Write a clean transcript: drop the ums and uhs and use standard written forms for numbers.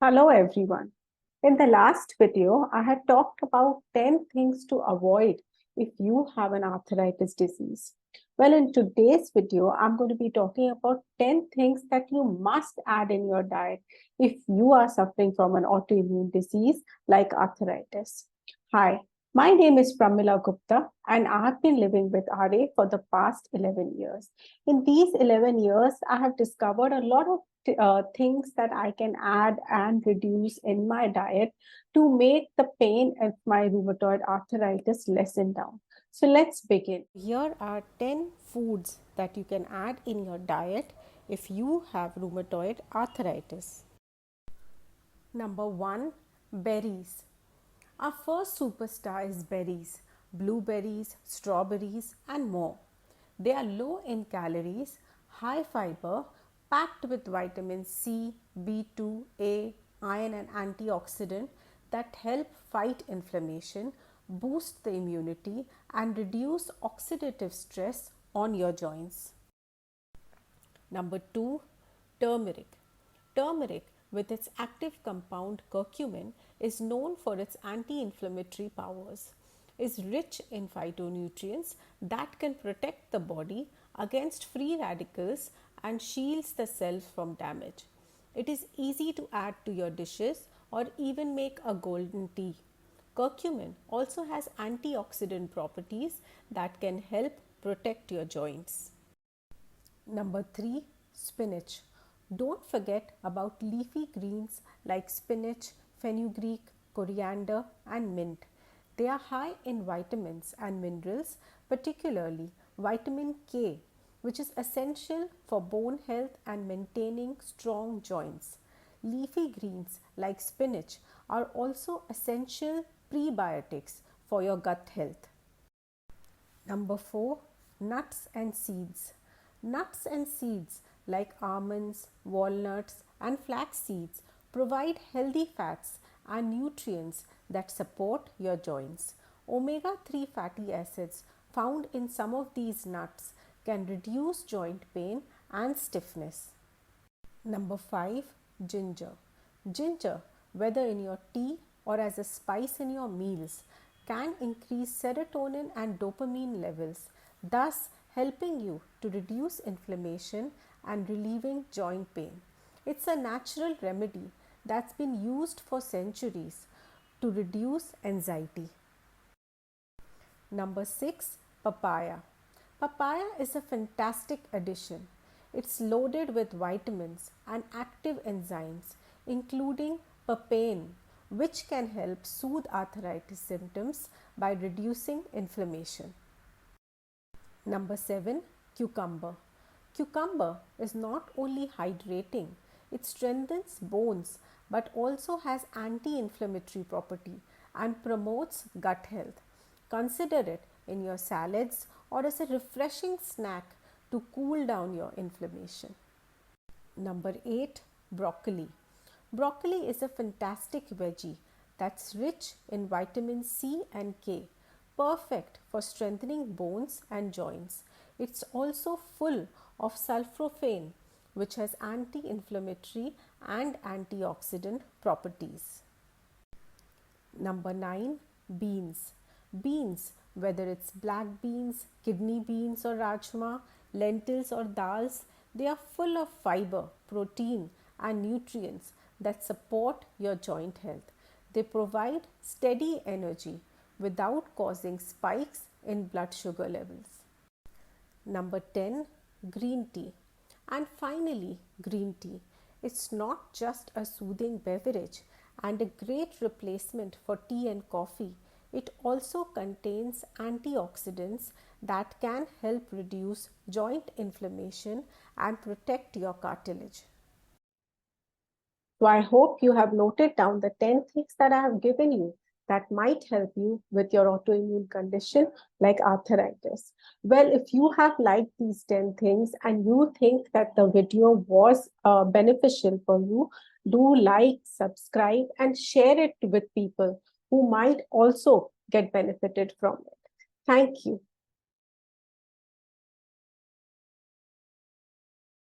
Hello everyone. In the last video, I had talked about 10 things to avoid if you have an arthritis disease. Well, in today's video, I'm going to be talking about 10 things that you must add in your diet if you are suffering from an autoimmune disease like arthritis. Hi, my name is Pramila Gupta and I have been living with RA for the past 11 years. In these 11 years, I have discovered a lot of things that I can add and reduce in my diet to make the pain of my rheumatoid arthritis lessen down. So let's begin. Here are 10 foods that you can add in your diet if you have rheumatoid arthritis. Number 1, berries. Our first superstar is berries, blueberries, strawberries, and more. They are low in calories, high fiber, packed with vitamin C, B2, A, iron, and antioxidant that help fight inflammation, boost the immunity, and reduce oxidative stress on your joints. Number 2, turmeric. Turmeric, with its active compound curcumin, is known for its anti-inflammatory powers. Is rich in phytonutrients that can protect the body against free radicals and shields the cells from damage. It is easy to add to your dishes or even make a golden tea. Curcumin also has antioxidant properties that can help protect your joints. Number 3, spinach. Don't forget about leafy greens like spinach, fenugreek, coriander, and mint. They are high in vitamins and minerals, particularly vitamin K, which is essential for bone health and maintaining strong joints. Leafy greens like spinach are also essential prebiotics for your gut health. Number 4, nuts and seeds. Nuts and seeds like almonds, walnuts, and flax seeds provide healthy fats and nutrients that support your joints. Omega-3 fatty acids found in some of these nuts can reduce joint pain and stiffness. Number 5, ginger. Ginger, whether in your tea or as a spice in your meals, can increase serotonin and dopamine levels, thus helping you to reduce inflammation and relieving joint pain. It's a natural remedy that's been used for centuries to reduce anxiety. Number 6, papaya. Papaya is a fantastic addition. It's loaded with vitamins and active enzymes, including papain, which can help soothe arthritis symptoms by reducing inflammation. Number 7, cucumber. Cucumber is not only hydrating, it strengthens bones but also has anti-inflammatory property and promotes gut health. Consider it in your salads or as a refreshing snack to cool down your inflammation. Number 8, broccoli. Broccoli is a fantastic veggie that's rich in vitamin C and K, perfect for strengthening bones and joints. It's also full of sulforaphane, which has anti-inflammatory and antioxidant properties. Number 9, beans. Beans, whether it's black beans, kidney beans or rajma, lentils or dals, they are full of fiber, protein and nutrients that support your joint health. They provide steady energy without causing spikes in blood sugar levels. Number 10, green tea. And finally, green tea. It's not just a soothing beverage and a great replacement for tea and coffee. It also contains antioxidants that can help reduce joint inflammation and protect your cartilage. So I hope you have noted down the 10 things that I have given you that might help you with your autoimmune condition like arthritis. Well, if you have liked these 10 things and you think that the video was beneficial for you, do like, subscribe, and share it with people who might also get benefited from it. Thank you.